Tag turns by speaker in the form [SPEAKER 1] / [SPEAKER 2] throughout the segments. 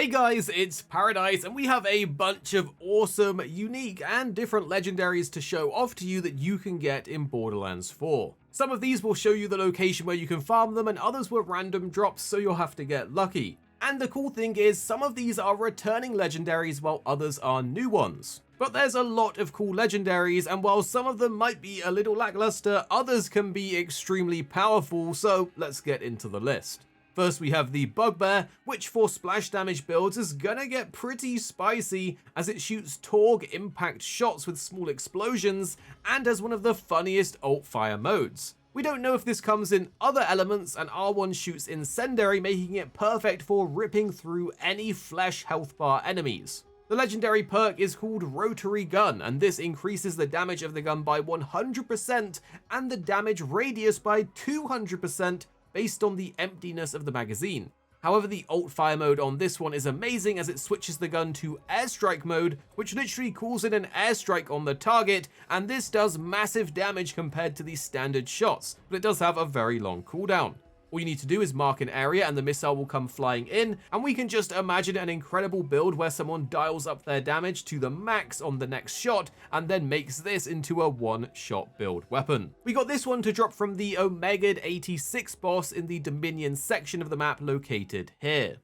[SPEAKER 1] Hey guys, it's Paradise, and we have a bunch of awesome, unique, and different legendaries to show off to you that you can get in Borderlands 4. Some of these will show you the location where you can farm them, and others were random drops, so you'll have to get lucky. And the cool thing is, some of these are returning legendaries while others are new ones. But there's a lot of cool legendaries, and while some of them might be a little lackluster, others can be extremely powerful, so let's get into the list. First we have the BugBear, which for splash damage builds is gonna get pretty spicy as it shoots Torg impact shots with small explosions and has one of the funniest alt fire modes. We don't know if this comes in other elements, and R1 shoots incendiary, making it perfect for ripping through any flesh health bar enemies. The legendary perk is called Rotary Gun, and this increases the damage of the gun by 100% and the damage radius by 200%, based on the emptiness of the magazine. However, the alt fire mode on this one is amazing as it switches the gun to airstrike mode, which literally calls in an airstrike on the target, and this does massive damage compared to the standard shots, but it does have a very long cooldown. All you need to do is mark an area and the missile will come flying in, and we can just imagine an incredible build where someone dials up their damage to the max on the next shot and then makes this into a one-shot build weapon. We got this one to drop from the Omega 86 boss in the Dominion section of the map located here.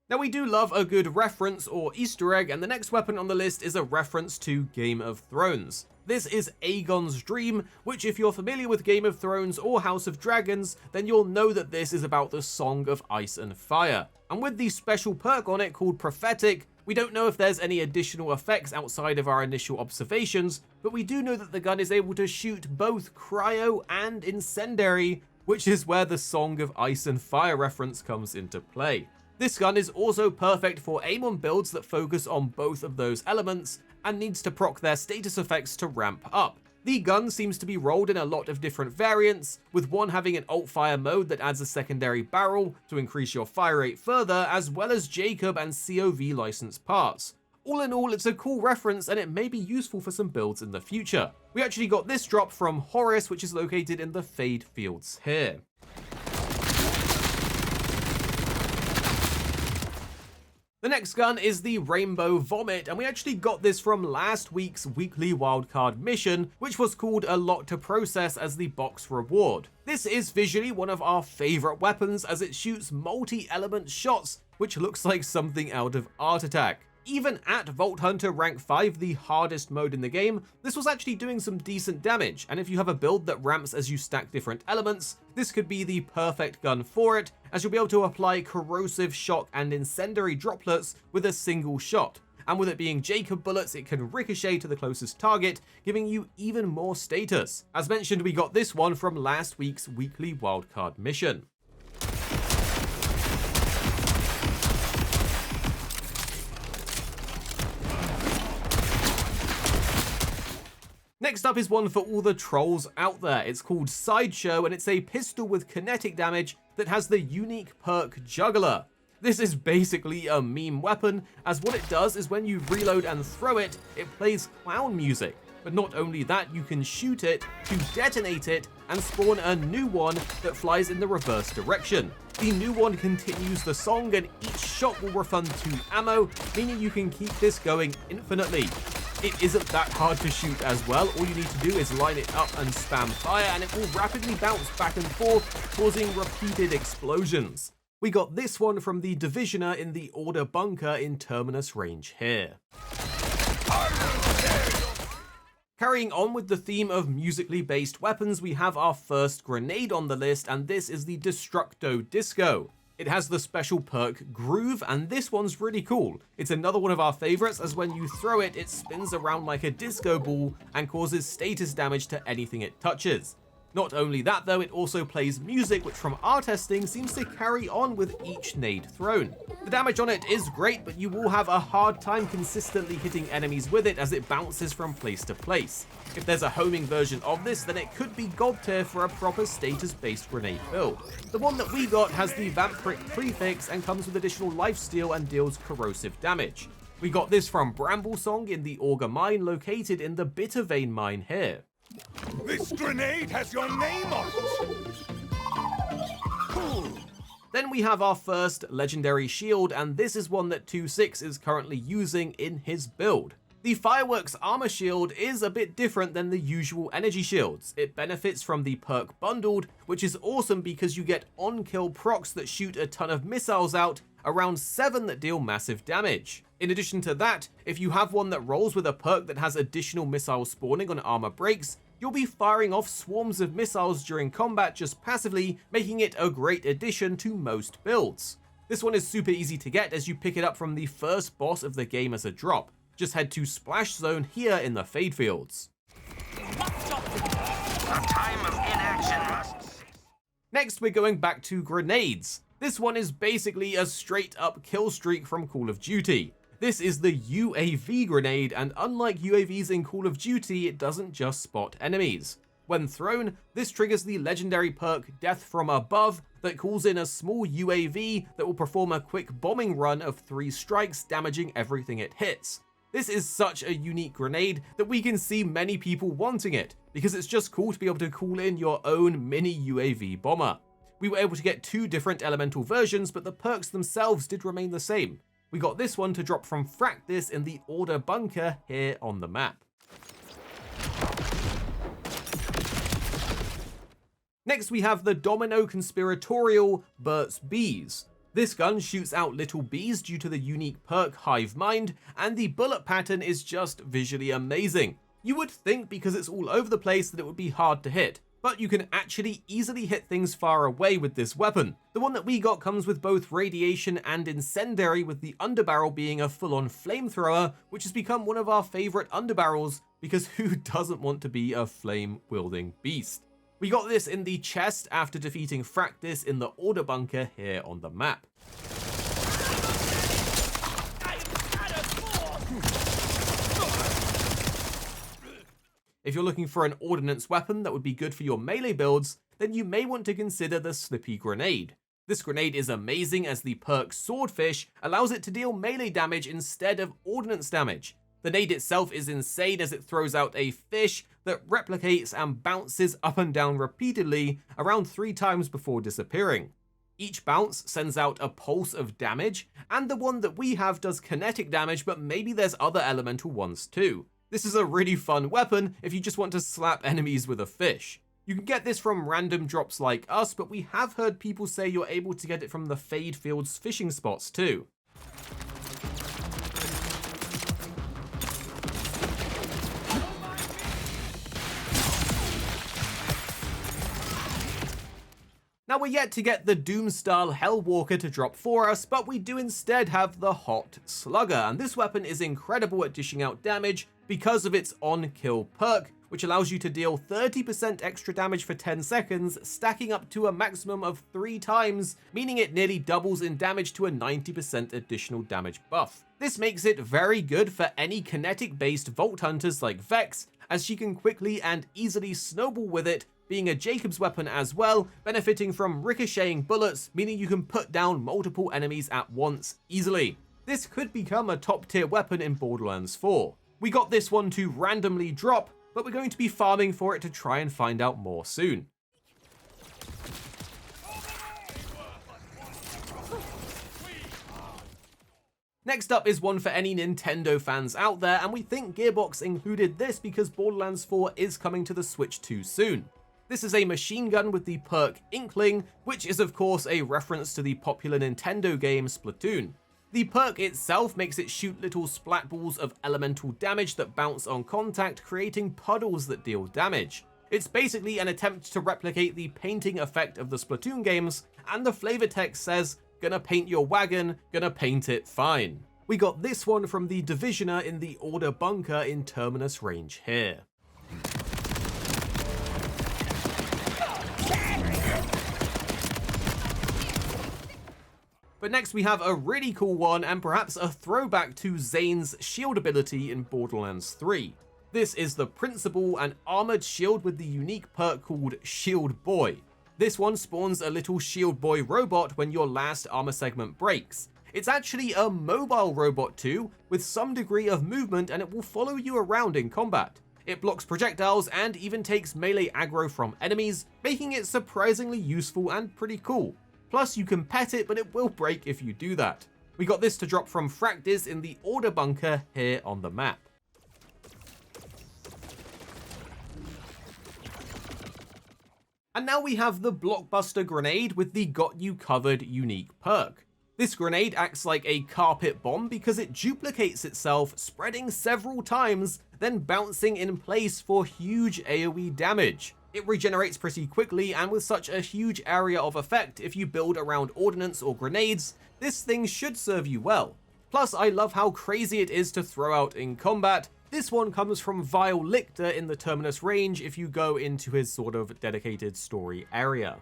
[SPEAKER 1] Now we do love a good reference or Easter egg, and the next weapon on the list is a reference to Game of Thrones. This is Aegon's Dream, which if you're familiar with Game of Thrones or House of Dragons, then you'll know that this is about the Song of Ice and Fire. And with the special perk on it called Prophetic, we don't know if there's any additional effects outside of our initial observations, but we do know that the gun is able to shoot both cryo and incendiary, which is where the Song of Ice and Fire reference comes into play. This gun is also perfect for aim-on builds that focus on both of those elements and needs to proc their status effects to ramp up. The gun seems to be rolled in a lot of different variants, with one having an alt fire mode that adds a secondary barrel to increase your fire rate further, as well as Jacob and COV licensed parts. All in all, it's a cool reference and it may be useful for some builds in the future. We actually got this drop from Horus, which is located in the Fade Fields here. The next gun is the Rainbow Vomit, and we actually got this from last week's weekly wildcard mission, which was called A Lot to Process as the box reward. This is visually one of our favorite weapons as it shoots multi-element shots, which looks like something out of Art Attack. Even at Vault Hunter rank 5, the hardest mode in the game, this was actually doing some decent damage, and if you have a build that ramps as you stack different elements, this could be the perfect gun for it, as you'll be able to apply corrosive shock and incendiary droplets with a single shot. And with it being Jacob bullets, it can ricochet to the closest target, giving you even more status. As mentioned, we got this one from last week's weekly wildcard mission. Next up is one for all the trolls out there. It's called Sideshow, and it's a pistol with kinetic damage that has the unique perk Juggler. This is basically a meme weapon, as what it does is when you reload and throw it, it plays clown music. But not only that, you can shoot it to detonate it and spawn a new one that flies in the reverse direction. The new one continues the song, and each shot will refund 2 ammo, meaning you can keep this going infinitely. It isn't that hard to shoot as well. All you need to do is line it up and spam fire, and it will rapidly bounce back and forth, causing repeated explosions. We got this one from the Divisioner in the Order Bunker in Terminus range here. Carrying on with the theme of musically based weapons, we have our first grenade on the list, and this is the Destructo Disco. It has the special perk Groove, and this one's really cool. It's another one of our favorites, as when you throw it, it spins around like a disco ball and causes status damage to anything it touches. Not only that though, it also plays music, which from our testing seems to carry on with each nade thrown. The damage on it is great, but you will have a hard time consistently hitting enemies with it as it bounces from place to place. If there's a homing version of this, then it could be god tier for a proper status-based grenade build. The one that we got has the Vampiric prefix and comes with additional lifesteal and deals corrosive damage. We got this from Bramblesong in the Auger Mine located in the Bittervein Mine here.
[SPEAKER 2] This grenade has your name on it!
[SPEAKER 1] Then we have our first legendary shield, and this is one that 2.6 is currently using in his build. The Fireworks armor shield is a bit different than the usual energy shields. It benefits from the perk Bundled, which is awesome because you get on-kill procs that shoot a ton of missiles out, around 7 that deal massive damage. In addition to that, if you have one that rolls with a perk that has additional missile spawning on armor breaks, you'll be firing off swarms of missiles during combat just passively, making it a great addition to most builds. This one is super easy to get as you pick it up from the first boss of the game as a drop. Just head to Splash Zone here in the Fade Fields. Next, we're going back to grenades. This one is basically a straight up kill streak from Call of Duty. This is the UAV grenade, and unlike UAVs in Call of Duty, it doesn't just spot enemies. When thrown, this triggers the legendary perk Death from Above that calls in a small UAV that will perform a quick bombing run of 3 strikes, damaging everything it hits. This is such a unique grenade that we can see many people wanting it, because it's just cool to be able to call in your own mini UAV bomber. We were able to get 2 different elemental versions, but the perks themselves did remain the same. We got this one to drop from Fractus in the Order bunker here on the map. Next we have the Domino Conspiratorial Birt's Bees. This gun shoots out little bees due to the unique perk Hive Mind, and the bullet pattern is just visually amazing. You would think because it's all over the place that it would be hard to hit, but you can actually easily hit things far away with this weapon. The one that we got comes with both radiation and incendiary, with the underbarrel being a full-on flamethrower, which has become one of our favorite underbarrels because who doesn't want to be a flame-wielding beast? We got this in the chest after defeating Fractus in the Order bunker here on the map. If you're looking for an ordnance weapon that would be good for your melee builds, then you may want to consider the Slippy grenade. This grenade is amazing as the perk Swordfish allows it to deal melee damage instead of ordnance damage. The nade itself is insane as it throws out a fish that replicates and bounces up and down repeatedly around 3 times before disappearing. Each bounce sends out a pulse of damage, and the one that we have does kinetic damage, but maybe there's other elemental ones too. This is a really fun weapon if you just want to slap enemies with a fish. You can get this from random drops like us, but we have heard people say you're able to get it from the Fade Fields fishing spots too. Now we're yet to get the Doom-style Hellwalker to drop for us, but we do instead have the Hot Slugger, and this weapon is incredible at dishing out damage because of its on-kill perk, which allows you to deal 30% extra damage for 10 seconds, stacking up to a maximum of 3 times, meaning it nearly doubles in damage to a 90% additional damage buff. This makes it very good for any kinetic-based Vault Hunters like Vex, as she can quickly and easily snowball with it, being a Jacob's weapon as well, benefiting from ricocheting bullets, meaning you can put down multiple enemies at once easily. This could become a top tier weapon in Borderlands 4. We got this one to randomly drop, but we're going to be farming for it to try and find out more soon. Next up is one for any Nintendo fans out there, and we think Gearbox included this because Borderlands 4 is coming to the Switch too soon. This is a machine gun with the perk Inkling, which is of course a reference to the popular Nintendo game Splatoon. The perk itself makes it shoot little splat balls of elemental damage that bounce on contact, creating puddles that deal damage. It's basically an attempt to replicate the painting effect of the Splatoon games, and the flavor text says, "Gonna paint your wagon, gonna paint it fine." We got this one from the Divisioner in the Order bunker in Terminus range here. But next we have a really cool one, and perhaps a throwback to Zane's shield ability in Borderlands 3. This is the Principal, an armored shield with the unique perk called Shield Boy. This one spawns a little Shield Boy robot when your last armor segment breaks. It's actually a mobile robot too, with some degree of movement, and it will follow you around in combat. It blocks projectiles and even takes melee aggro from enemies, making it surprisingly useful and pretty cool. Plus, you can pet it, but it will break if you do that. We got this to drop from Fractis in the order bunker here on the map. And now we have the Blockbuster Grenade with the Got You Covered unique perk. This grenade acts like a carpet bomb because it duplicates itself, spreading several times, then bouncing in place for huge AoE damage. It regenerates pretty quickly, and with such a huge area of effect, if you build around ordnance or grenades, this thing should serve you well. Plus, I love how crazy it is to throw out in combat. This one comes from Vile Lictor in the Terminus range if you go into his sort of dedicated story area.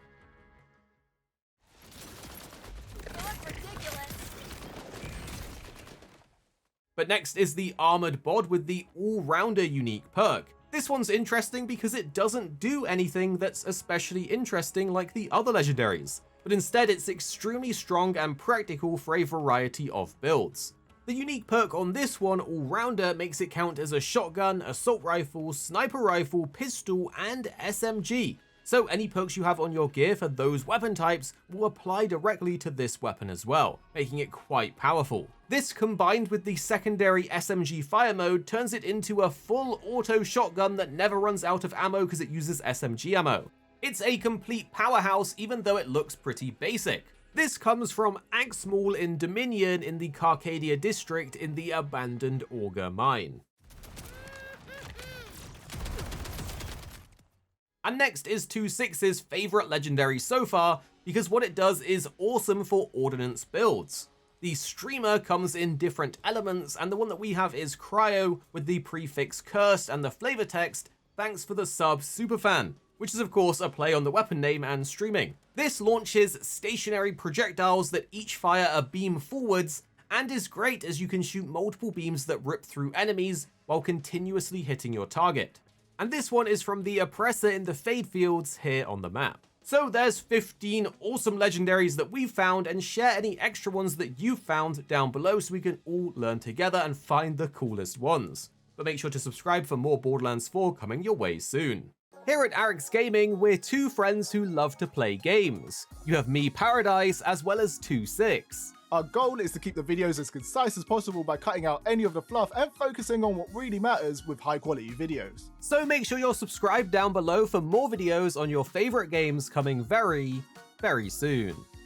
[SPEAKER 1] But next is the Armored Bod with the All-Rounder unique perk. This one's interesting because it doesn't do anything that's especially interesting like the other legendaries, but instead it's extremely strong and practical for a variety of builds. The unique perk on this one, All-Rounder, makes it count as a shotgun, assault rifle, sniper rifle, pistol, and SMG. So any perks you have on your gear for those weapon types will apply directly to this weapon as well, making it quite powerful. This, combined with the secondary SMG fire mode, turns it into a full auto shotgun that never runs out of ammo because it uses SMG ammo. It's a complete powerhouse even though it looks pretty basic. This comes from Axmal in Dominion in the Carcadia district in the abandoned Auger mine. And next is 2.6's favourite legendary so far, because what it does is awesome for ordnance builds. The Streamer comes in different elements, and the one that we have is Cryo with the prefix Cursed and the flavor text, "Thanks for the sub, Superfan," which is of course a play on the weapon name and streaming. This launches stationary projectiles that each fire a beam forwards, and is great as you can shoot multiple beams that rip through enemies while continuously hitting your target. And this one is from the Oppressor in the Fade Fields here on the map. So there's 15 awesome legendaries that we've found, and share any extra ones that you've found down below so we can all learn together and find the coolest ones. But make sure to subscribe for more Borderlands 4 coming your way soon. Here at Arekkz Gaming, we're two friends who love to play games. You have me, Paradise, as well as 2.6.
[SPEAKER 2] Our goal is to keep the videos as concise as possible by cutting out any of the fluff and focusing on what really matters with high quality videos.
[SPEAKER 1] So make sure you're subscribed down below for more videos on your favorite games coming very, very soon.